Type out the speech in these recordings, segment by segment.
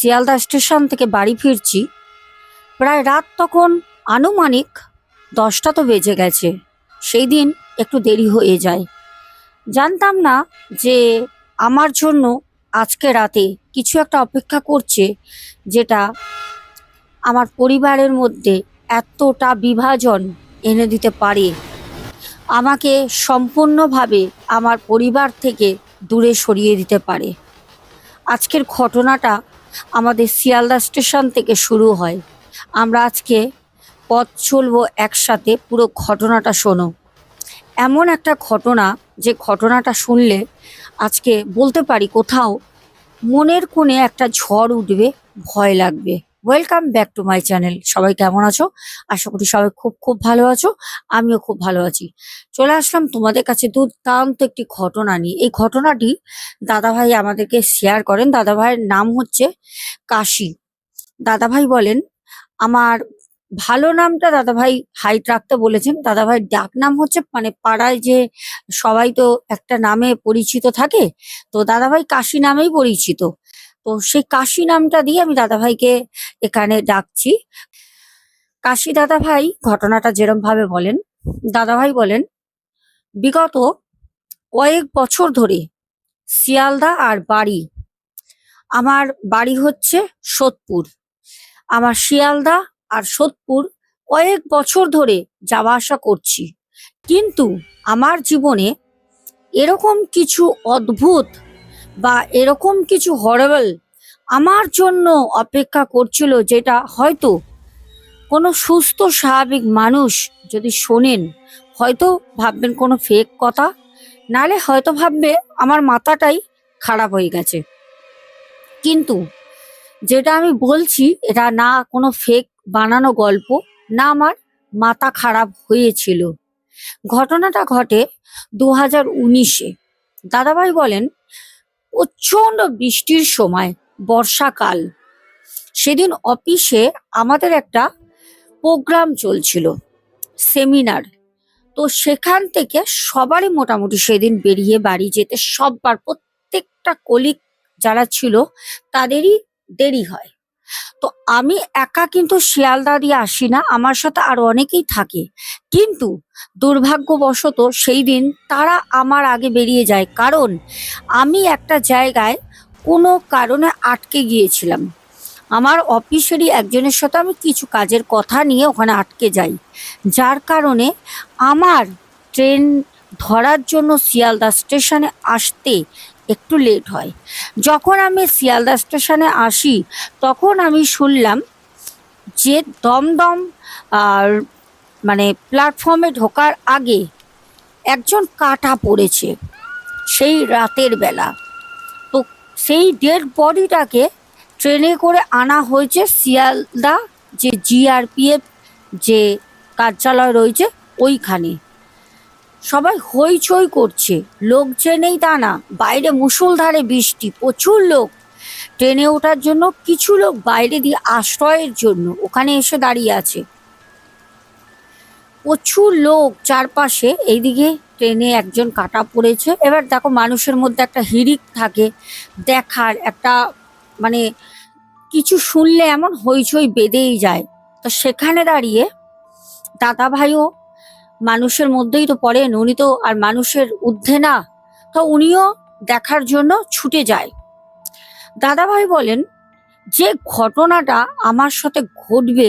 Sealdah station থেকে বাড়ি ফিরছি। প্রায় রাত তখন আনুমানিক 10টা তো বেজে গেছে। সেই দিন একটু দেরি হয়ে যায়। জানতাম না যে আমার জন্য আজকে রাতে কিছু একটা অপেক্ষা করছে, যেটা আমার পরিবারের মধ্যে এতটা বিভাজন এনে দিতে পারে, আমাকে সম্পূর্ণভাবে আমার পরিবার থেকে দূরে সরিয়ে দিতে পারে। আজকের ঘটনাটা আমাদের শিয়ালদা স্টেশন থেকে শুরু হয়। আমরা আজকে পথ চলবো একসাথে, পুরো ঘটনাটা শোনো। এমন একটা ঘটনা, যে ঘটনাটা শুনলে আজকে বলতে পারি কোথাও মনের কোণে একটা ঝড় উঠবে, ভয় লাগবে। Welcome back to my channel. সবাই কেমন আছো? আশা করি সবাই খুব খুব ভালো আছো। আমিও খুব ভালো আছি। চলে আসলাম তোমাদের কাছে দুর্দান্ত একটি ঘটনা নিয়ে। এই ঘটনাটি দাদাভাই আমাদেরকে শেয়ার করেন। দাদাভাইয়ের নাম হচ্ছে কাশি। দাদাভাই বলেন, আমার ভালো নামটা দাদাভাই হাইট রাখতে বলেছেন। দাদাভাইয়ের ডাক নাম হচ্ছে, মানে পাড়ায় যে সবাই তো একটা নামে পরিচিত থাকে, তো দাদাভাই কাশি নামেই পরিচিত। তো সেই কাশি নামটা দিয়ে আমি দাদাভাইকে এখানে ডাকছি। কাশি দাদাভাই ঘটনাটা যেরম ভাবে বলেন, দাদাভাই বলেন, বিগত কয়েক বছর ধরে শিয়ালদা আর বাড়ি, আমার বাড়ি হচ্ছে সোদপুর। আমার শিয়ালদা আর সোদপুর কয়েক বছর ধরে যাওয়া আসা করছি, কিন্তু আমার জীবনে এরকম কিছু অদ্ভুত বা এরকম কিছু হরেবল আমার জন্য অপেক্ষা করছিল, যেটা হয়তো কোনো সুস্থ স্বাভাবিক মানুষ যদি শোনেন হয়তো ভাববেন কোনো ফেক কথা, নালে হয়তো ভাববে আমার মাথাটাই খারাপ হয়ে গেছে। কিন্তু যেটা আমি বলছি, এটা না কোনো ফেক বানানো গল্প, না আমার মাথা খারাপ হয়েছিল। ঘটনাটা ঘটে 2019-এ। দাদাভাই বলেন, প্রচন্ড বৃষ্টির সময়, বর্ষাকাল। সেদিন অফিসে আমাদের একটা প্রোগ্রাম চলছিল, সেমিনার। তো সেখান থেকে সবারই মোটামুটি সেদিন বেরিয়ে বাড়ি যেতে, সববার প্রত্যেকটা কলিগ যারা ছিল তাদেরই দেরি হয়। তো আমি একা কিন্তু শিয়ালদা দিয়ে আসি না, আমার সাথে আরো অনেকেই থাকে। কিন্তু দুর্ভাগ্যবশত সেই দিন তারা আমার আগে বেরিয়ে যায়, কারণ আমি একটা জায়গায় কোনো কারণে আটকে গিয়েছিলাম। আমার অফিসেরই একজনের সাথে আমি কিছু কাজের কথা নিয়ে ওখানে আটকে যাই, যার কারণে আমার ট্রেন ধরার জন্য শিয়ালদা স্টেশনে আসতে একটু লেট হয়। যখন আমি শিয়ালদা স্টেশনে আসি, তখন আমি শুনলাম যে দমদম আর মানে প্ল্যাটফর্মে ঢোকার আগে একজন কাটা পড়েছে সেই রাতের বেলা। তো সেই ডেড বডিটাকে ট্রেনে করে আনা হয়েছে শিয়ালদা যে জিআরপিএফ যে কার্যালয় রয়েছে ওইখানে। সবাই হইচই করছে, লোক যে নেই তা না, বাইরে মুষলধারে বৃষ্টি, প্রচুর লোক ট্রেনে ওঠার জন্য, কিছু লোক বাইরে দিয়ে আশ্রয়ের জন্য ওখানে এসে দাঁড়িয়ে আছে। প্রচুর লোক চারপাশে। এইদিকে ট্রেনে একজন কাটা পড়েছে। এবার দেখো, মানুষের মধ্যে একটা হিড়িক থাকে দেখার, একটা মানে কিছু শুনলে এমন হইচই বেঁধেই যায়। তো সেখানে দাঁড়িয়ে দাদা ভাইও মানুষের মধ্যেই তো পড়েন, উনি তো আর মানুষের ঊর্ধ্বে না, তো উনিও দেখার জন্য ছুটে যায়। দাদা ভাই বলেন, যে ঘটনাটা আমার সাথে ঘটবে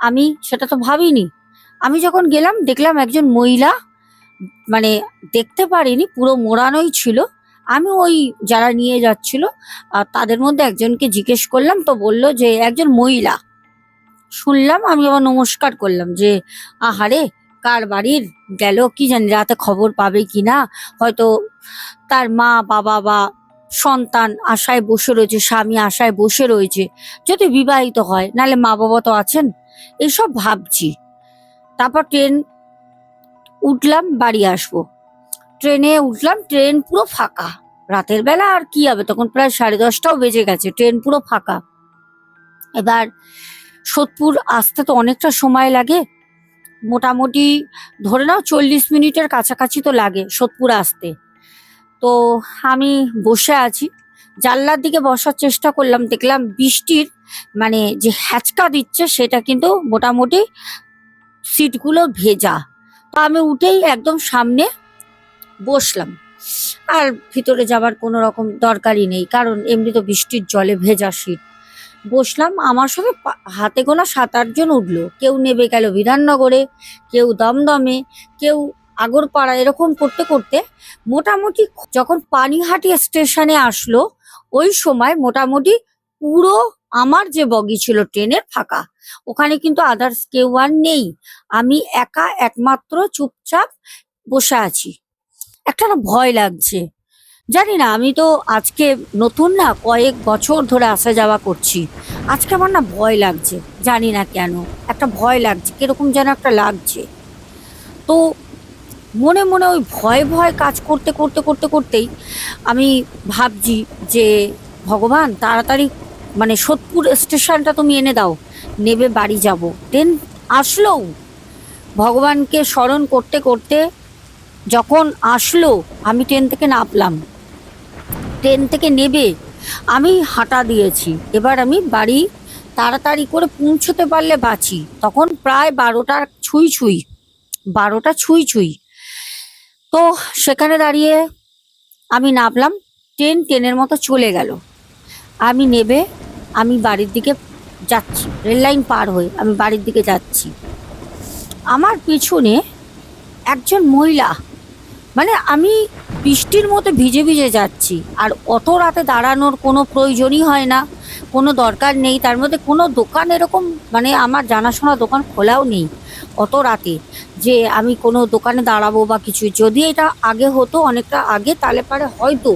আমি সেটা তো ভাবিনি। আমি যখন গেলাম দেখলাম একজন মহিলা, মানে দেখতে পারিনি, পুরো মোড়ানোই ছিল। আমি ওই যারা নিয়ে যাচ্ছিল তাদের মধ্যে একজনকে জিজ্ঞেস করলাম, তো বলল যে একজন মহিলা। শুনলাম, আমি আবার নমস্কার করলাম যে আহারে, কার বাড়ির গেল কি জানি, রাতে খবর পাবে কি না, হয়তো তার মা বাবা বা সন্তান আশায় বসে রয়েছে, স্বামী আশায় বসে রয়েছে, যদি বিবাহিত হয়, নালে মা বাবা তো আছেন, এইসব ভাবছি। তারপর ট্রেন উঠলাম, বাড়ি আসবো। ট্রেনে উঠলাম, ট্রেন পুরো ফাঁকা। রাতের বেলা আর কি হবে, তখন প্রায় 10:30টাও বেজে গেছে, ট্রেন পুরো ফাঁকা। এবার সোদপুর আসতে তো অনেকটা সময় লাগে, মোটামুটি ধরে নাও 40 মিনিটের কাছাকাছি তো লাগে সোদপুর আসতে। তো আমি বসে আছি, জানলার দিকে বসার চেষ্টা করলাম, দেখলাম বৃষ্টির মানে যে হ্যাচকা দিচ্ছে সেটা কিন্তু মোটামুটি সিটগুলো ভেজা। তো আমি উঠেই একদম সামনে বসলাম। আর ভিতরে যাবার কোনো রকম দরকারই নেই, কারণ এমনি তো বৃষ্টির জলে ভেজা সিট। বসলাম, আমার সঙ্গে হাতে গোনা 7-8 জন উঠলো। কেউ নেমে গেল বিধাননগরে, কেউ দমদমে, কেউ আগরপাড়া, এরকম করতে করতে মোটামুটি যখন পানিহাটি স্টেশনে আসলো, ওই সময় মোটামুটি পুরো আমার যে বগি ছিল ট্রেনের ফাঁকা। ওখানে কিন্তু আদার্স কেউ আর নেই, আমি একা একমাত্র চুপচাপ বসে আছি। একটা না ভয় লাগছে, জানি না, আমি তো আজকে নতুন না, কয়েক বছর ধরে আসা যাওয়া করছি। আজকে আমার না ভয় লাগছে, জানি না কেন একটা ভয় লাগছে, কিরকম যেন একটা লাগছে। তো মনে মনে ওই ভয় ভয় কাজ করতে করতে করতে করতেই আমি ভাবছি যে ভগবান তাড়াতাড়ি মানে সোদপুর স্টেশনটা তুমি এনে দাও, নেবে বাড়ি যাব। ট্রেন আসলো, ভগবানকে স্মরণ করতে করতে যখন আসলো আমি ট্রেন থেকে নামলাম। ট্রেন থেকে নেবে আমি হাঁটা দিয়েছি, এবার আমি বাড়ি তাড়াতাড়ি করে পৌঁছতে পারলে বাঁচি। তখন প্রায় 12টা ছুঁই ছুঁই, 12টা ছুঁই ছুঁই। তো সেখানে দাঁড়িয়ে আমি নামলাম, ট্রেনের মতো চলে গেল। আমি নেবে আমি বাড়ির দিকে যাচ্ছি, রেল লাইন পার হয়ে আমি বাড়ির দিকে যাচ্ছি। আমার পিছনে একজন মহিলা, মানে আমি বৃষ্টির মধ্যে ভিজে ভিজে যাচ্ছি, আর অত রাতে দাঁড়ানোর কোনো প্রয়োজনই হয় না, কোনো দরকার নেই। তার মধ্যে কোনো দোকান এরকম মানে আমার জানাশোনা দোকান খোলাও নেই অত রাতে যে আমি কোনো দোকানে দাঁড়াবো বা কিছু। যদি এটা আগে হতো, অনেকটা আগে, তাহলে পারে হয়তো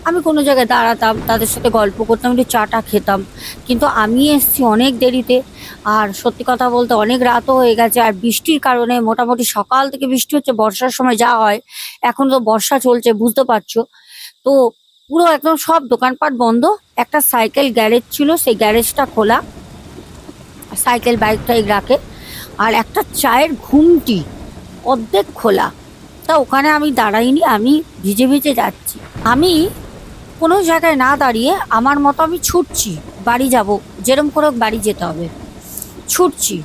আমি কোনো জায়গায় দাঁড়াতাম, তাদের সাথে গল্প করতাম, একটু চাটা খেতাম। কিন্তু আমি এসছি অনেক দেরিতে, আর সত্যি কথা বলতে অনেক রাতও হয়ে গেছে, আর বৃষ্টির কারণে মোটামুটি সকাল থেকে বৃষ্টি হচ্ছে, বর্ষার সময় যা হয়। এখন তো বর্ষা চলছে, বুঝতে পারছো। তো পুরো একদম সব দোকানপাট বন্ধ। একটা সাইকেল গ্যারেজ ছিল, সেই গ্যারেজটা খোলা, সাইকেল বাইক টাইক রাখে। আর একটা চায়ের ঘুমটি অর্ধেক খোলা। তা ওখানে আমি দাঁড়াইনি, আমি ভিজে ভিজে যাচ্ছি। আমি কোনো জায়গায় না দাঁড়িয়ে আমার মতো আমি ছুটছি, বাড়ি যাব, যেরম করে হোক বাড়ি যেতে হবে, ছুটছি।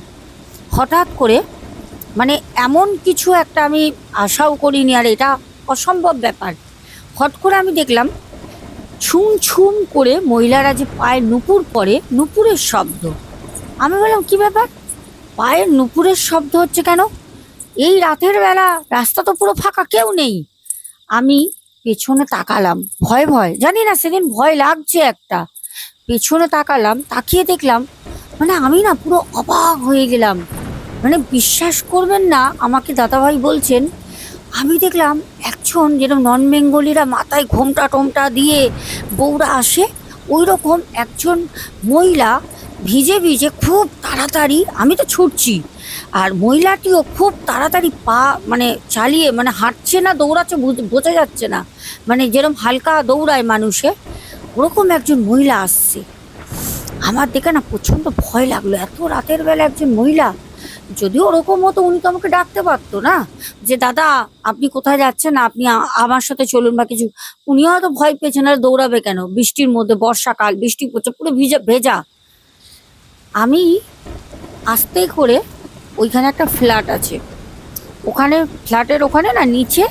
হঠাৎ করে মানে এমন কিছু একটা আমি আশাও করিনি, আর এটা অসম্ভব ব্যাপার। হট করে আমি দেখলাম ছুম ছুম করে মহিলারা যে পায়ের নুপুর পরে, নুপুরের শব্দ। আমি বললাম কি ব্যাপার, পায়ের নুপুরের শব্দ হচ্ছে কেন? এই রাতের বেলা, রাস্তা তো পুরো ফাঁকা, কেউ নেই। আমি পেছনে তাকালাম, ভয় ভয়, জানি না সেদিন ভয় লাগছে একটা। পেছনে তাকালাম, তাকিয়ে দেখলাম মানে আমি না পুরো অবাক হয়ে গেলাম। মানে বিশ্বাস করবেন না, আমাকে দাদাভাই বলছেন, আমি দেখলাম একজন যেরকম নন বেঙ্গলিরা মাথায় ঘোমটা টোমটা দিয়ে বউরা আসে, ওই রকম একজন মহিলা ভিজে ভিজে খুব তাড়াতাড়ি, আমি তো ছুটছি, আর মহিলাটিও খুব তাড়াতাড়ি পা মানে চালিয়ে, মানে হাঁটছে না দৌড়াচ্ছে বোঝা যাচ্ছে না, মানে যেরকম হালকা দৌড়ায় মানুষে, ওরকম একজন মহিলা আসছে। আমার দেখে না প্রচণ্ড ভয় লাগলো, এত রাতের বেলা একজন মহিলা। যদিও ওরকম হতো উনি তো আমাকে ডাকতে পারতো না যে দাদা আপনি কোথায় যাচ্ছেন, আপনি আমার সাথে চলুন বা কিছু। উনিও হয়তো ভয় পেয়েছেন, আর দৌড়াবে কেন বৃষ্টির মধ্যে, বর্ষাকাল, বৃষ্টি পড়ছে, পুরো ভিজে ভেজা। আমি আস্তে করে, ওইখানে একটা ফ্ল্যাট আছে, ওখানে ফ্ল্যাটের ওখানে না নিচে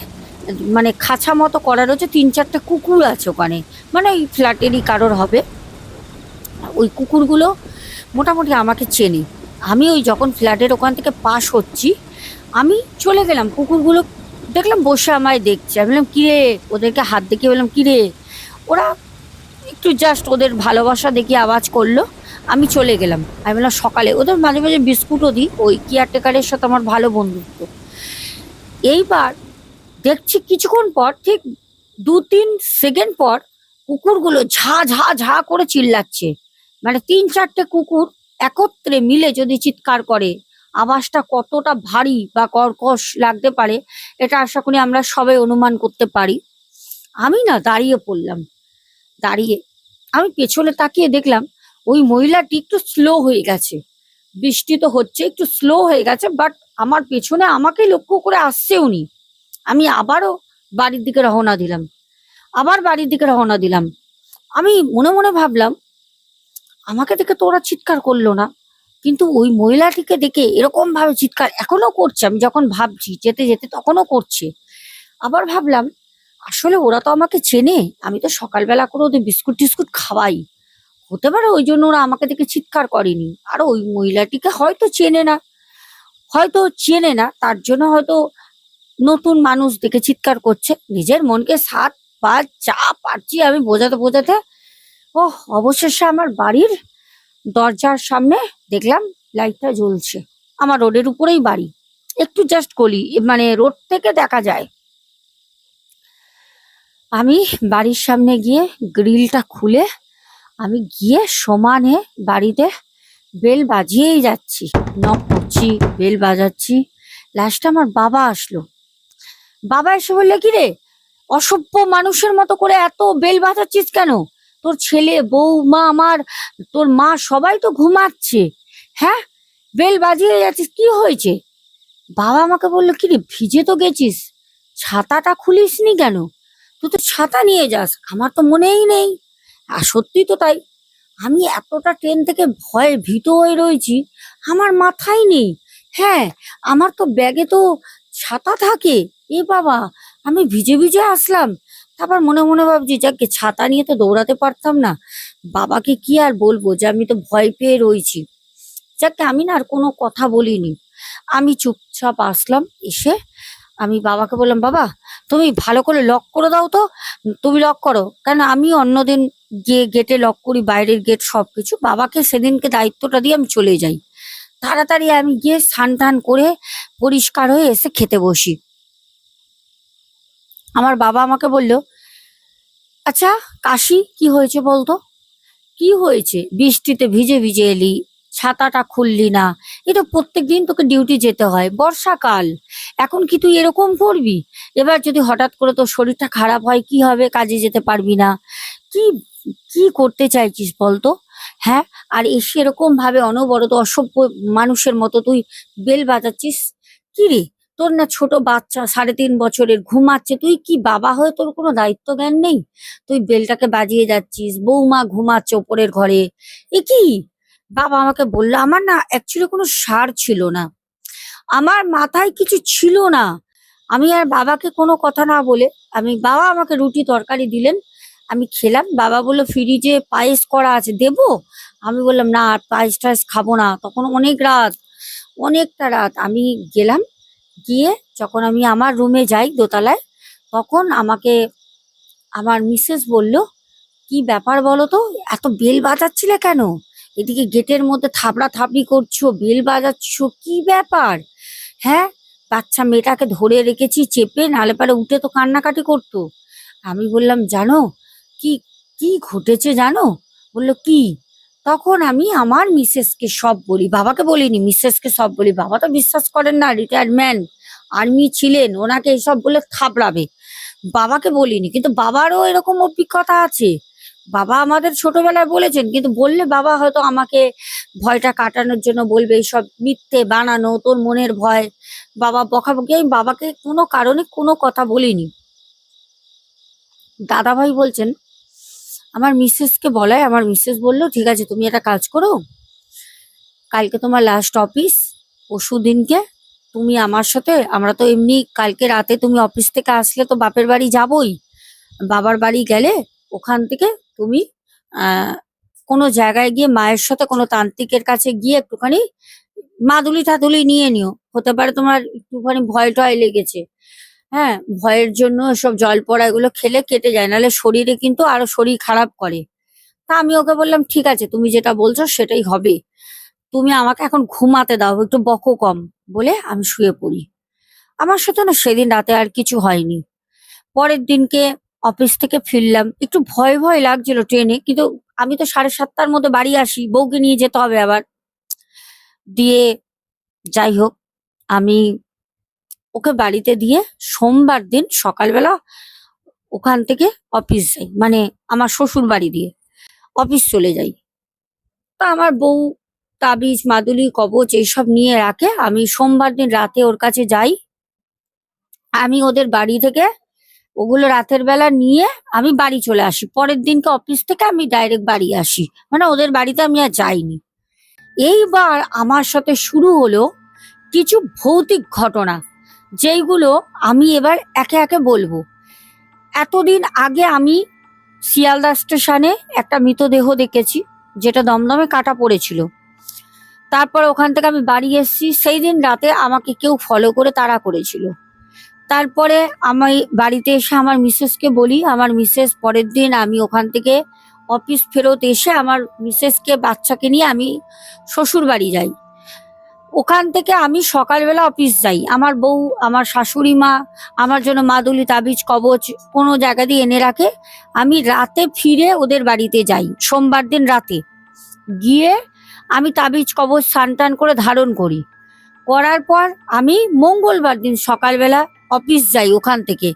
মানে খাঁচা মতো করা রয়েছে, 3-4টে কুকুর আছে ওখানে, মানে ওই ফ্ল্যাটেরই কারোর হবে। ওই কুকুরগুলো মোটামুটি আমাকে চেনে। আমি ওই যখন ফ্ল্যাটের ওখান থেকে পাস হচ্ছি, আমি চলে গেলাম, কুকুরগুলো দেখলাম বসে আমায় দেখছে। আমি বললাম কিরে, ওদেরকে হাত দেখিয়ে বললাম কিরে। ওরা একটু জাস্ট ওদের ভালোবাসা দেখিয়ে আওয়াজ করলো, আমি চলে গেলাম। আমি বললাম সকালে ওদের মাঝে মাঝে বিস্কুটও দিই, ওই কেয়ারটেকারের সাথে আমার ভালো বন্ধুত্ব। এইবার দেখছি কিছুক্ষণ পর, ঠিক 2-3 সেকেন্ড পর, কুকুরগুলো ঝা ঝা ঝা করে চিল্লাচ্ছে। মানে 3-4টে কুকুর একত্রে মিলে যদি চিৎকার করে, আওয়াজটা কতটা ভারী বা কর্কশ লাগতে পারে, এটা আশা করি আমরা সবাই অনুমান করতে পারি। আমি না দাঁড়িয়ে পড়লাম, দাঁড়িয়ে আমি পেছনে তাকিয়ে দেখলাম ওই মহিলাটি একটু স্লো হয়ে গেছে। বৃষ্টি তো হচ্ছে, একটু স্লো হয়ে গেছে, বাট আমার পেছনে আমাকে লক্ষ্য করে আসছে উনি। আমি আবারও বাড়ির দিকে রওনা দিলাম, আবার বাড়ির দিকে রওনা দিলাম। আমি মনে মনে ভাবলাম, আমাকে দেখে তো ওরা চিৎকার করলো না, কিন্তু ওই মহিলাটিকে দেখে এরকম ভাবে চিৎকার এখনো করছে। আমি যখন ভাবছি যেতে যেতে তখনও করছে। আবার ভাবলাম, আসলে ওরা তো আমাকে চেনে, আমি তো সকালবেলা করে ওদের বিস্কুট টিস্কুট খাওয়াই, হতে পারে ওই জন্য ওরা আমাকে দেখে চিৎকার করেনি। আর ওই মহিলাটিকে হয়তো চেনে না, তার জন্য হয়তো নতুন মানুষ দেখে চিৎকার করছে। নিজের মনকে সাত পাঁচ যা পারছি আমি বোঝাতে বোঝাতে অবশেষে আমার বাড়ির দরজার সামনে দেখলাম লাইটটা জ্বলছে। আমার রোডের উপরেই বাড়ি, একটু জাস্ট গলি, মানে রোড থেকে দেখা যায়। আমি বাড়ির সামনে গিয়ে গ্রিলটা খুলে আমি গিয়ে সমানে বাড়িতে বেল বাজিয়েই যাচ্ছি, নক করছি, বেল বাজাচ্ছি। লাস্টে আমার বাবা আসলো। বাবা এসে বললে, কি রে, অসভ্য মানুষের মতো করে এত বেল বাজাচ্ছিস কেন? তোর ছেলে, বউ, মা, তোর মা সবাই তো ঘুমাচ্ছে, হ্যাঁ, বেল বাজিয়ে যাচ্ছিস, কি হয়েছে? বাবা আমাকে বললো, কি রে, ভিজে তো গেছিস, ছাতাটা খুলিসনি কেন? তুই তো ছাতা নিয়ে যাস। আমার তো মনেই নেই। আর সত্যি তো তাই, আমি এতটা ট্রেন থেকে ভয়ে ভীত হয়ে রয়েছি, আমার মাথায় নেই। হ্যাঁ, আমার তো ব্যাগে তো ছাতা থাকে। এ বাবা, আমি ভিজে ভিজে আসলাম। তারপর মনে মনে ভাবছি, যাকে ছাতা নিয়ে তো দৌড়াতে পারতাম না, বাবাকে কি আর বলবো যে আমি তো ভয় পেয়ে রয়েছি। যাকে আমি না আর কোনো কথা বলিনি, আমি চুপচাপ আসলাম। এসে আমি বাবাকে বললাম, বাবা তুমি ভালো করে লক করে দাও তো, তুমি লক করো, কারণ আমি অন্যদিন গিয়ে গেটে লক করি, বাইরের গেট সবকিছু। বাবাকে সেদিনকে দায়িত্বটা দিয়ে আমি চলে যাই। তাড়াতাড়ি আমি গিয়ে স্নান টান করে পরিষ্কার হয়ে এসে খেতে বসি। আমার বাবা আমাকে বলল, আচ্ছা কাশি, কি হয়েছে বলতো? কি হয়েছে? বৃষ্টিতে ভিজে ভিজে এলি, ছাতাটা খুললি না। এ তো প্রত্যেকদিন তোকে ডিউটি যেতে হয়, বর্ষাকাল, এখন কি তুই এরকম করবি? এবার যদি হঠাৎ করে তোর শরীরটা খারাপ হয় কি হবে? কাজে যেতে পারবি না। কি কি করতে চাইছিস বলতো? হ্যাঁ, আর এসে এরকম ভাবে অনবরত অসভ্য মানুষের মতো তুই বেল বাজাচ্ছিস। কি রে, তোর না ছোট বাচ্চা 3.5 বছরের ঘুমাচ্ছে, তুই কি বাবা হয়ে তোর কোনো দায়িত্ব জ্ঞান নেই? তুই বেলটাকে বাজিয়ে যাচ্ছিস, বৌমা ঘুমাচ্ছে ওপরের ঘরে। এ কি? বাবা আমাকে বললো। আমার না অ্যাকচুয়ালি কোনো সার ছিল না, আমার মাথায় কিছু ছিল না। আমি আর বাবাকে কোনো কথা না বলে, বাবা আমাকে রুটি তরকারি দিলেন, আমি খেলাম। বাবা বললো, ফ্রিজে পায়েস করা আছে, দেবো? আমি বললাম, না, আর পায়েস টায়েস খাবো না। তখন অনেক রাত, অনেকটা রাত। আমি গেলাম, গিয়ে যখন আমি আমার রুমে যাই দোতলায়, তখন আমাকে আমার মিসেস বলল, কি ব্যাপার বলো তো, এত বেল বাজাচ্ছিলে কেন? এদিকে গেটের মধ্যে থাবড়া থাবড়ি করছো, বেল বাজাচ্ছ, কি ব্যাপার? হ্যাঁ, বাচ্চা মেয়েটাকে ধরে রেখেছি চেপে, নাহলে পারে উঠে তো কান্নাকাটি করতো। আমি বললাম, জানো কি কি ঘটেছে জানো? বললো, কি? তখন আমি আমার মিসেসকে সব বলি, বাবাকে বলিনি, মিসেসকে সব বলি। বাবা তো বিশ্বাস করেন না, রিটায়ারমেন্ট আর্মি ছিলেন, ওনাকে এসব বলে থাবড়াবে। বাবাকে বলিনি, কিন্তু বাবারও এরকম অভিজ্ঞতা আছে। বাবা আমাদের ছোটবেলায় বলেছেন, কিন্তু বললে বাবা হয়তো আমাকে ভয়টা কাটানোর জন্য বলবে এইসব মিথ্যে বানানো, তোর মনের ভয়। বাবা বকাবকি, আমি বাবাকে কোনো কারণে কোনো কথা বলিনি। দাদা ভাই বলছেন, আমার মিসেসকে বলায়, আমার মিসেস বললো, ঠিক আছে তুমি একটা কাজ করো, কালকে তোমার লাস্ট অফিস, পরশু দিনকে তুমি আমার সাথে, আমরা তো এমনি কালকে রাতে তুমি অফিস থেকে আসলে তো বাপের বাড়ি যাবোই, বাবার বাড়ি গেলে ওখান থেকে তুমি আহ কোনো জায়গায় গিয়ে মায়ের সাথে কোনো তান্ত্রিকের কাছে গিয়ে একটুখানি মাদুলি টাদুলি নিয়ে নিও। হতে পারে তোমার একটুখানি ভয় টয় লেগেছে। হ্যাঁ, ভয়ের জন্য এসব জল পড়া এগুলো খেলে কেটে যায়, নাহলে শরীরে কিন্তু আরো শরীর খারাপ করে। তা আমি ওকে বললাম, ঠিক আছে তুমি যেটা বলছো সেটাই হবে, তুমি আমাকে এখন ঘুমাতে দাও, একটু বকো কম। বলে আমি শুয়ে পড়ি। আমার সাথে না সেদিন রাতে আর কিছু হয়নি। পরের দিনকে অফিস থেকে ফিরলাম, একটু ভয় ভয় লাগছিল ট্রেনে, কিন্তু আমি তো 7:30টার মধ্যে বাড়ি আসি, বউকে নিয়ে যেতে হবে আবার। দিয়ে যাই হোক, আমি ওকে বাড়িতে দিয়ে সোমবার দিন সকালবেলা ওখান থেকে অফিস যাই, মানে আমার শ্বশুর বাড়ি দিয়ে অফিস চলে যাই। তা আমার বউ তাবিজ মাদুলি কবচ এইসব নিয়ে রাখে, আমি সোমবার দিন রাতে ওর কাছে যাই। আমি ওদের বাড়ি থেকে ওগুলো রাতের বেলা নিয়ে আমি বাড়ি চলে আসি। পরের দিনকে অফিস থেকে আমি ডাইরেক্ট বাড়ি আসি, মানে ওদের বাড়িতে আমি আর যাইনি। এইবার আমার সাথে শুরু হলো কিছু ভৌতিক ঘটনা, যেইগুলো আমি এবার একে একে বলবো। এতদিন আগে আমি শিয়ালদা স্টেশনে একটা মৃতদেহ দেখেছি, যেটা দমদমে কাটা পড়েছিল। তারপর ওখান থেকে আমি বাড়ি এসেছি, সেই দিন রাতে আমাকে কেউ ফলো করে তাড়া করেছিল। তারপরে আমি বাড়িতে এসে আমার মিসেসকে বলি, আমার মিসেস পরের দিন আমি ওখান থেকে অফিস ফেরত এসে আমার মিসেসকে বাচ্চাকে নিয়ে আমি শ্বশুর বাড়ি যাই। ওখান থেকে আমি সকালবেলা অফিস যাই, আমার বউ আমার শাশুড়ি মা আমার জন্য মাদুলি তাবিজ কবচ কোনো জায়গা দিয়ে এনে রাখে। আমি রাতে ফিরে ওদের বাড়িতে যাই, সোমবার দিন রাতে গিয়ে আমি তাবিজ কবচ স্নান টান করে ধারণ করি। করার পর আমি মঙ্গলবার দিন সকালবেলা অফিস যাই। ওখান থেকে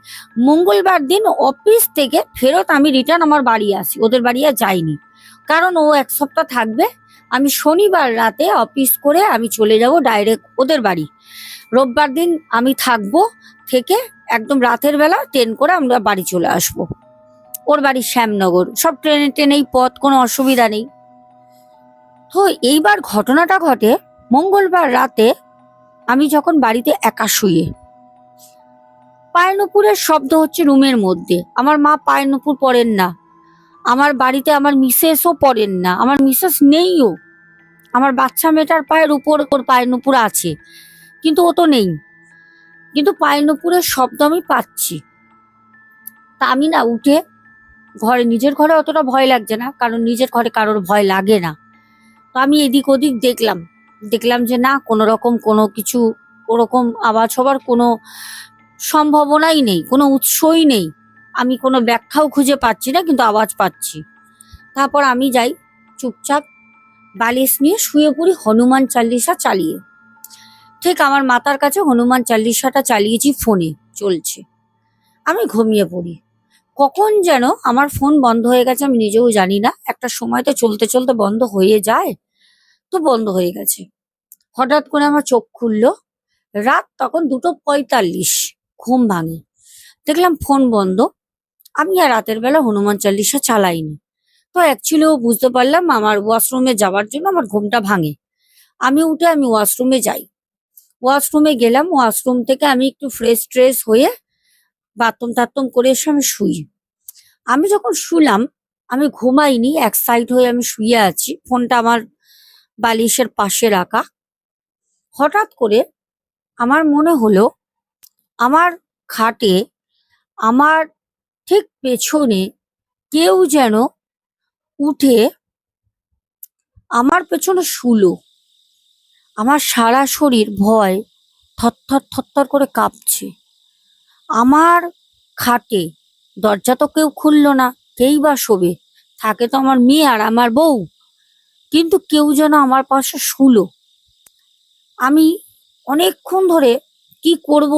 মঙ্গলবার দিন অফিস থেকে ফেরত আমি রিটার্ন আমার বাড়ি আসি, ওদের বাড়ি আর যাইনি, কারণ ও এক সপ্তাহ থাকবে। আমি শনিবার রাতে অফিস করে আমি চলে যাব ডাইরেক্ট ওদের বাড়ি। রোববার দিন আমি থাকবো, থেকে একদম রাতের বেলা ট্রেন করে আমরা বাড়ি চলে আসব। ওর বাড়ি শ্যামনগর, সব ট্রেনে ট্রেনেই পথ, কোনো অসুবিধা নেই। তো এইবার ঘটনাটা ঘটে মঙ্গলবার রাতে। আমি যখন বাড়িতে একা শুয়ে, পায়ের নুপুরের শব্দ হচ্ছে রুমের মধ্যে। আমার মা পায়ের নুপুর পরেন না, আমার বাড়িতে আমার মিসেসও পরেন না, আমার মিসেস নেইও। আমার বাচ্চা মেয়েটার পায়ের উপর ওর পায়ের নুপুর আছে, কিন্তু ও তো নেই, কিন্তু পায়ের নুপুরের শব্দ আমি পাচ্ছি। তা আমি না উঠে ঘরে, নিজের ঘরে অতটা ভয় লাগছে না, কারণ নিজের ঘরে কারোর ভয় লাগে না। তো আমি এদিক ওদিক দেখলাম যে না, কোনো রকম কোনো কিছু ওরকম আওয়াজ হবার কোনো সম্ভাবনাই নেই, কোনো উৎসই নেই। আমি কোনো ব্যাখ্যাও খুঁজে পাচ্ছি না, কিন্তু আওয়াজ পাচ্ছি। তারপর আমি যাই চুপচাপ বালিশ নিয়ে শুয়ে পড়ি হনুমান চালিসা চালিয়ে। ঠিক আমার মাথার কাছে হনুমান চালিসাটা চালিয়েছি, ফোনে চলছে, আমি ঘুমিয়ে পড়ি। কখন যেন আমার ফোন বন্ধ হয়ে গেছে, আমি নিজেও জানি না। একটা সময় তো চলতে চলতে বন্ধ হয়ে যায়, তো বন্ধ হয়ে গেছে। হঠাৎ করে আমার চোখ খুললো, রাত তখন 2:45, ঘুম ভাঙে, দেখলাম ফোন বন্ধ। আমি আর রাতের বেলা হনুমান চালিসা চালাইনি। তো অ্যাকচুয়ালি বুঝতে পারলাম আমার ওয়াশরুমে যাওয়ার জন্য আমার ঘুমটা ভাঙে। আমি উঠে আমি ওয়াশরুমে যাই। ওয়াশরুমে গেলাম, ওয়াশরুম থেকে আমি একটু ফ্রেশ ট্রেশ হয়ে বাথরুম টাথরুম করে এসে আমি শুই। আমি যখন শুলাম, আমি ঘুমাইনি, এক সাইড হয়ে আমি শুয়ে আছি, ফোনটা আমার বালিশের পাশে রাখা। হঠাৎ করে আমার মনে হলো আমার খাটে, আমার ঠিক পেছনে কেউ যেন উঠে আমার পেছনে শুলো। আমার সারা শরীর ভয় থরথর থরথর করে কাঁপছে। আমার খাটে দরজা তো কেউ খুললো না, কেই বা শোবে, থাকে তো আমার মেয়ে আর আমার বউ, কিন্তু কেউ যেন আমার পাশে শুলো। আমি অনেকক্ষণ ধরে কি করব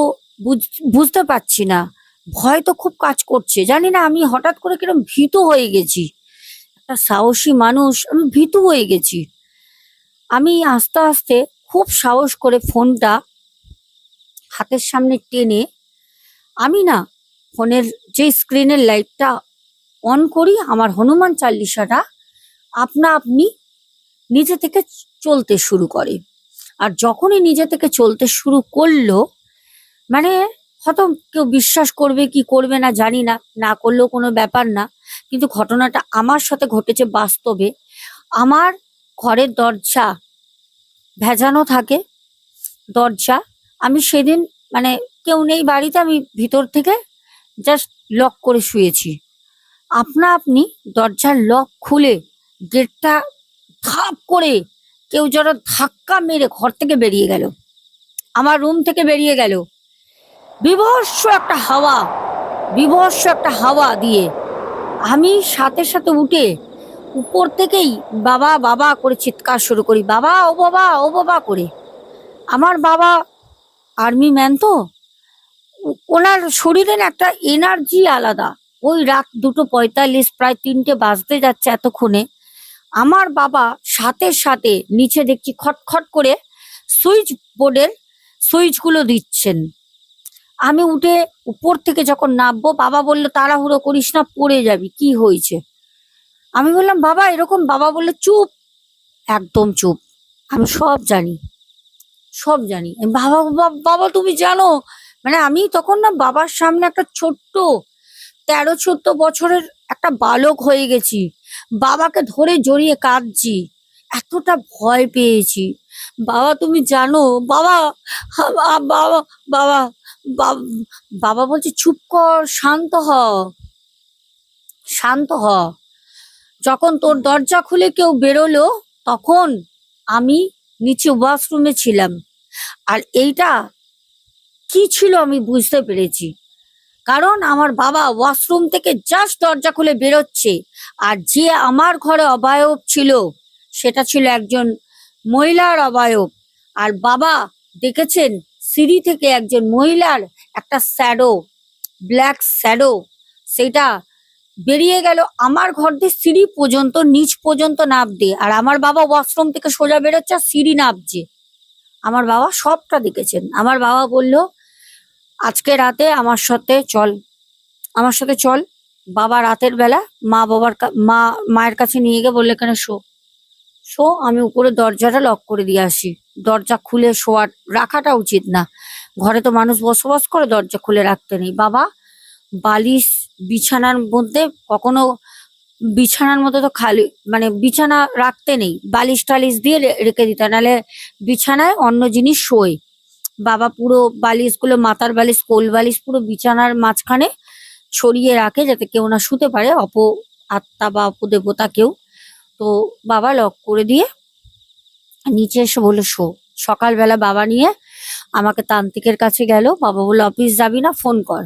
বুঝতে পারছি না, ভয় তো খুব কাজ করছে, জানি না আমি হঠাৎ করে কিরকম ভীতু হয়ে গেছি। একটা সাহসী মানুষ, আমি ভীতু হয়ে গেছি। আমি আস্তে আস্তে খুব সাহস করে ফোনটা হাতের সামনে টেনে আমি না ফোনের যে স্ক্রিনের লাইটটা অন করি, আমার হনুমান চালিসাটা আপনা আপনি নিজে থেকে চলতে শুরু করে। আর যখনই নিজে থেকে চলতে শুরু করলো, মানে হয়তো কেউ বিশ্বাস করবে কি করবে না জানি না, না করলেও কোনো ব্যাপার না, কিন্তু ঘটনাটা আমার সাথে ঘটেছে বাস্তবে। আমার ঘরের দরজা ভেজানো থাকে, দরজা আমি সেদিন, মানে কেউ নেই বাড়িতে, আমি ভিতর থেকে জাস্ট লক করে শুয়েছি। আপনা আপনি দরজার লক খুলে গেটটা ধাপ করে কেউ যেন ধাক্কা মেরে ঘর থেকে বেরিয়ে গেল, আমার রুম থেকে বেরিয়ে গেল। বীভৎস একটা হাওয়া, বীভৎস একটা হাওয়া দিয়ে আমি সাথে সাথে উঠে উপর থেকেই বাবা বাবা করে চিৎকার শুরু করি, বাবা ও বাবা ও বাবা করে। আমার বাবা আর্মি ম্যান, তো ওনার শরীরে না একটা এনার্জি আলাদা। ওই রাত 2:45, প্রায় 3টে বাজতে যাচ্ছে এতক্ষণে, আমার বাবা সাথে সাথে নিচে দেখছি খটখট করে সুইচ বোর্ডের সুইচগুলো দিচ্ছেন। আমি উঠে উপর থেকে যখন নামবো, বাবা বললো তাড়াহুড়ো করিস না, পড়ে যাবি, কি হয়েছে? আমি বললাম বাবা এরকম। বাবা বললো চুপ, একদম চুপ, আমি সব জানি, সব জানি। আমি, বাবা বাবা তুমি জানো, মানে আমি তখন না বাবার সামনে একটা ছোট্ট 13-14 বছরের একটা বালক হয়ে গেছি, বাবাকে ধরে জড়িয়ে কাঁদছি, এতটা ভয় পেয়েছি। বাবা তুমি জানো, বাবা বাবা বাবা বাব- বাবা বলছে চুপ কর, শান্ত হ, শান্ত হ। যখন তোর দরজা খুলে কেউ বেরোলো, তখন আমি নিচে ওয়াশরুমে ছিলাম, আর এইটা কি ছিল আমি বুঝতে পেরেছি। কারণ আমার বাবা ওয়াশরুম থেকে জাস্ট দরজা খুলে বেরোচ্ছে, আর যে আমার ঘরে অবয়ব ছিল সেটা ছিল একজন মহিলার অবয়ব। আর বাবা দেখেছেন সিঁড়ি থেকে একজন মহিলার একটা শ্যাডো, ব্ল্যাক শ্যাডো, সেটা বেরিয়ে গেল আমার ঘর দিয়ে সিঁড়ি পর্যন্ত, নিচ পর্যন্ত নামতে। আর আমার বাবা ওয়াশরুম থেকে সোজা বেরোচ্ছে আর সিঁড়ি নামছে। আমার বাবা সবটা দেখেছেন। আমার বাবা বলল আজকে রাতে আমার সাথে চল, আমার সাথে চল। বাবা রাতের বেলা মায়ের কাছে নিয়ে গিয়ে বললে এখানে শো, শো, আমি উপরে দরজাটা লক করে দিয়ে আসি। দরজা খুলে শোয়ার রাখাটা উচিত না, ঘরে তো মানুষ বসবাস করে, দরজা খুলে রাখতে নেই। বাবা বালিশ বিছানার মধ্যে কখনো, বিছানার মধ্যে তো খালি, মানে বিছানা রাখতে নেই, বালিশ টালিশ দিয়ে রেখে দিতে, নাহলে বিছানায় অন্য জিনিস শোয়। বাবা পুরো বালিশগুলো, মাথার বালিশ, কোল বালিশ পুরো বিছানার মাঝখানে ছড়িয়ে রাখে, যাতে কেউ না শুতে পারে, আত্মা বা অপদেবতা কেউ। তো বাবা লক করে দিয়ে নিচে এসে বললো শো। সকালবেলা বাবা নিয়ে আমাকে তান্ত্রিকের কাছে গেল। বাবা বললো অফিস যাবি না, ফোন কর।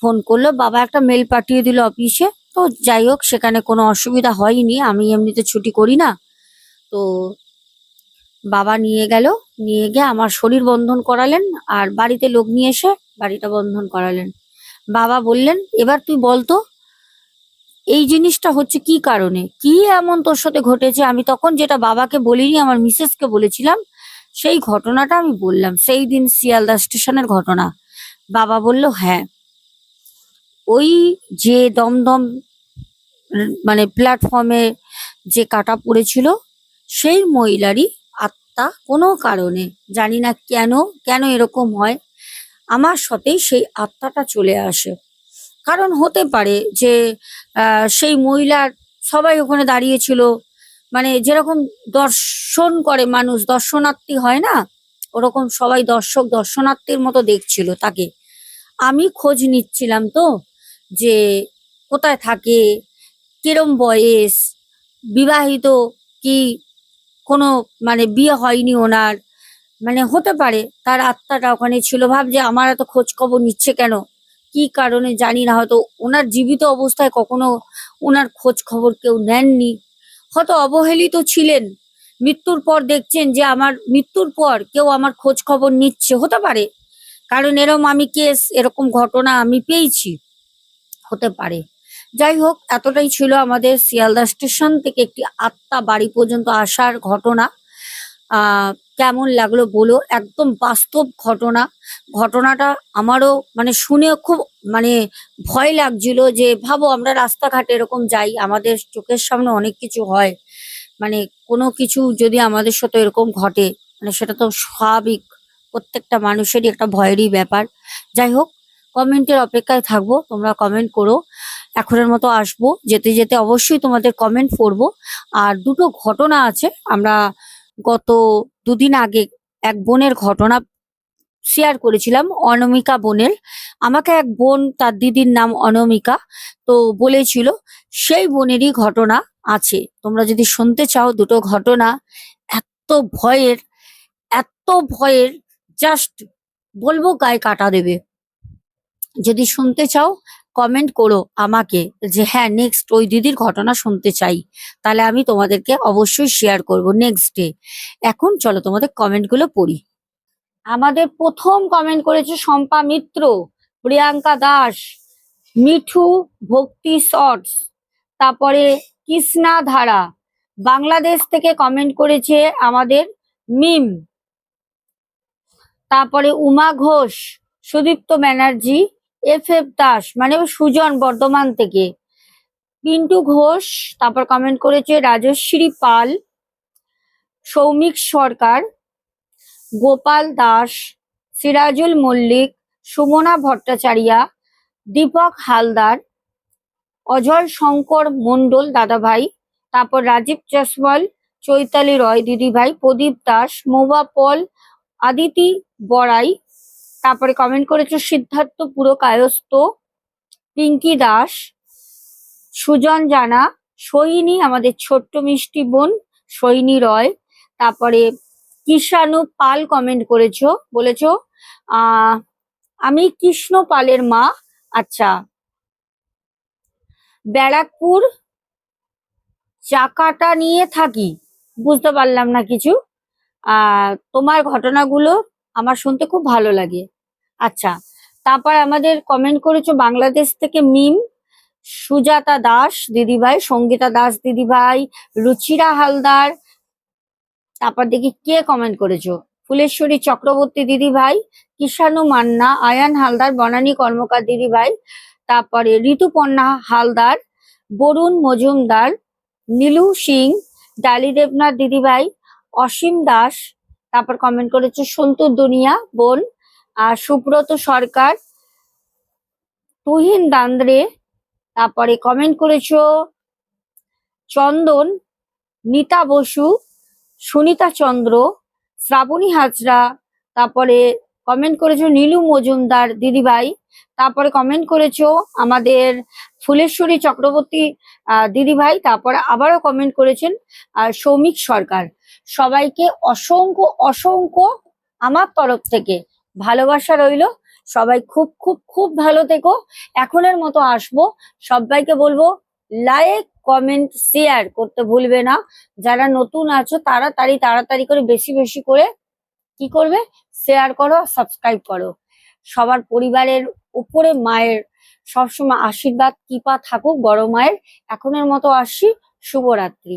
ফোন করলো, বাবা একটা মেল পাঠিয়ে দিল অফিসে। তো যাই হোক, সেখানে কোনো অসুবিধা হয়নি, আমি এমনিতে ছুটি করি না। তো বাবা নিয়ে গেল, নিয়ে গিয়ে আমার শরীর বন্ধন করালেন, আর বাড়িতে লোক নিয়ে এসে বাড়িটা বন্ধন করালেন। বাবা বললেন এবার তুই বলতো এই জিনিসটা হচ্ছে কি কারণে, কি এমন তোর সাথে ঘটেছে। আমি তখন যেটা বাবাকে বলিনি, আমার মিসেসকে বলেছিলাম, সেই ঘটনাটা আমি বললাম, সেই দিন শিয়ালদা স্টেশনের ঘটনা। বাবা বলল হ্যাঁ, ওই যে দমদম মানে প্ল্যাটফর্মে যে কাটা পড়েছিল, সেই মহিলারই আত্মা কোনো কারণে, জানি না কেন, কেন এরকম হয়, আমার সাথেই সেই আত্মাটা চলে আসে। কারণ হতে পারে যে সেই মহিলার, সবাই ওখানে দাঁড়িয়েছিল, মানে যেরকম দর্শন করে মানুষ, দর্শনার্থী হয় না, ওরকম সবাই দর্শক দর্শনার্থীর মতো দেখছিল তাকে। আমি খোঁজ নিচ্ছিলাম তো, যে কোথায় থাকে, কিরম বয়স, বিবাহিত কি, কোনো মানে বিয়ে হয়নি ওনার, মানে হতে পারে তার আত্মাটা ওখানে ছিল। ভাবছে আমার এত খোঁজ খবর নিচ্ছে কেন, কি কারণে জানি না, হয়তো ওনার জীবিত অবস্থায় কখনো ওনার খোঁজ খবর কেউ নেননি, হয়তো অবহেলিত ছিলেন। মৃত্যুর পর দেখছেন যে আমার মৃত্যুর পর কেউ আমার খোঁজ খবর নিচ্ছে, হতে পারে। কারণ এরকম আমি কেস, এরকম ঘটনা আমি পেয়েছি, হতে পারে। যাই হোক, এতটাই ছিল আমাদের শিয়ালদা স্টেশন থেকে একটি আত্মা বাড়ি পর্যন্ত আসার ঘটনা। আহ কেমন লাগলো বলো, একদম বাস্তব ঘটনা। ঘটনাটা আমারও মানে শুনে খুব মানে ভয় লাগছিল, যে ভাবো আমরা রাস্তাঘাটে এরকম যাই, আমাদের চোখের সামনে অনেক কিছু হয়, মানে কোনো কিছু যদি আমাদের সাথে এরকম ঘটে, মানে সেটা তো স্বাভাবিক, প্রত্যেকটা মানুষেরই একটা ভয়েরই ব্যাপার। যাই হোক, কমেন্টের অপেক্ষায় থাকবো, তোমরা কমেন্ট করো। এখনের মতো আসবো, যেতে যেতে অবশ্যই তোমাদের কমেন্ট পড়বো। আর দুটো ঘটনা আছে, আমরা গত দুদিন আগে এক বোনের ঘটনা শেয়ার করেছিলাম, অনামিকা বোনের। আমাকে এক বোন, তার দিদির নাম অনামিকা, তো বলেছিল সেই বোনেরই ঘটনা আছে। তোমরা যদি শুনতে চাও দুটো ঘটনা, এত ভয়ের, এত ভয়ের, জাস্ট বলবো গায়ে কাটা দেবে। যদি শুনতে চাও কমেন্ট করো আমাকে, যে হ্যাঁ নেক্সট ওই দিদির ঘটনা শুনতে চাই, তাহলে আমি তোমাদেরকে অবশ্যই শেয়ার করব নেক্সট ডে। এখন চলো তোমাদের কমেন্ট গুলো পড়ি। আমাদের প্রথম কমেন্ট করেছে শম্পা মিত্র, প্রিয়াঙ্কা দাস, মিঠু ভক্তি শর্টস, তারপরে কৃষ্ণা ধারা। বাংলাদেশ থেকে কমেন্ট করেছে আমাদের মিম, তারপরে উমা ঘোষ, সুদীপ্ত ব্যানার্জি, এফ দাস মানে সুজন বর্ধমান থেকে, পিন্টু ঘোষ, তারপর কমেন্ট করেছে রাজশ্রী পাল, সৌমিক সরকার, গোপাল দাস, সিরাজুল মল্লিক, সুমনা ভট্টাচার্যা, দীপক হালদার, অজয় শঙ্কর মন্ডল দাদাভাই, তারপর রাজীব জসওয়াল, চৈতালি রয় দিদিভাই, প্রদীপ দাস, মোবা পল, আদিতি বড়াই, তারপরে কমেন্ট করেছে সিদ্ধার্থ পুরকায়স্থ, পিঙ্কি দাস, সুজন জানা, সোহিনী আমাদের ছোট্ট মিষ্টি বোন সোহিনী রয়, তারপরে কিষাণু পাল কমেন্ট করেছো, বলেছো আমি কৃষ্ণ পালের মা। আচ্ছা, ব্যারাকপুর চাকাটা নিয়ে থাকি, বুঝতে পারলাম না কিছু। তোমার ঘটনাগুলো আমার শুনতে খুব ভালো লাগে। আচ্ছা, তারপর আমাদের কমেন্ট করেছো বাংলাদেশ থেকে মিম, সুজাতা দাস দিদিভাই, সঙ্গীতা দাস দিদিভাই, রুচিরা হালদার, তারপর দেখি কে কমেন্ট করেছো, ফুলেশ্বরী চক্রবর্তী দিদিভাই, কিষাণু মান্না, আয়ান হালদার, বনানী কর্মকার দিদিভাই, তারপরে ঋতুপর্ণা হালদার, বরুণ মজুমদার, নীলু সিং, ডালি দেবনাথ দিদিভাই, অসীম দাস, তারপর কমেন্ট করেছে সন্তু দুনিয়া বোন, সুব্রত সরকার, তুহিন দান্দ্রে, তারপরে কমেন্ট করেছো চন্দন, নিতা বসু, সুনিতা চন্দ্র, শ্রাবণী হাজরা, তারপরে কমেন্ট করেছো নীলু মজুমদার দিদিভাই, তারপরে কমেন্ট করেছো আমাদের ফুলেশ্বরী চক্রবর্তী দিদিভাই, তারপরে আবারও কমেন্ট করেছেন সৌমিক সরকার। সবাইকে অসংখ্য অসংখ্য আমার তরফ থেকে ভালোবাসা রইলো। সবাই খুব খুব খুব ভালো থেকো। এখনের মতো আসবো, সবাইকে বলবো লাইক কমেন্ট শেয়ার করতে ভুলবে না। যারা নতুন আছো তাড়াতাড়ি করে বেশি বেশি করে কি করবে, শেয়ার করো, সাবস্ক্রাইব করো। সবার পরিবারের উপরে মায়ের সবসময় আশীর্বাদ কৃপা থাকুক, বড় মায়ের। এখনের মতো আসছি, শুভরাত্রি।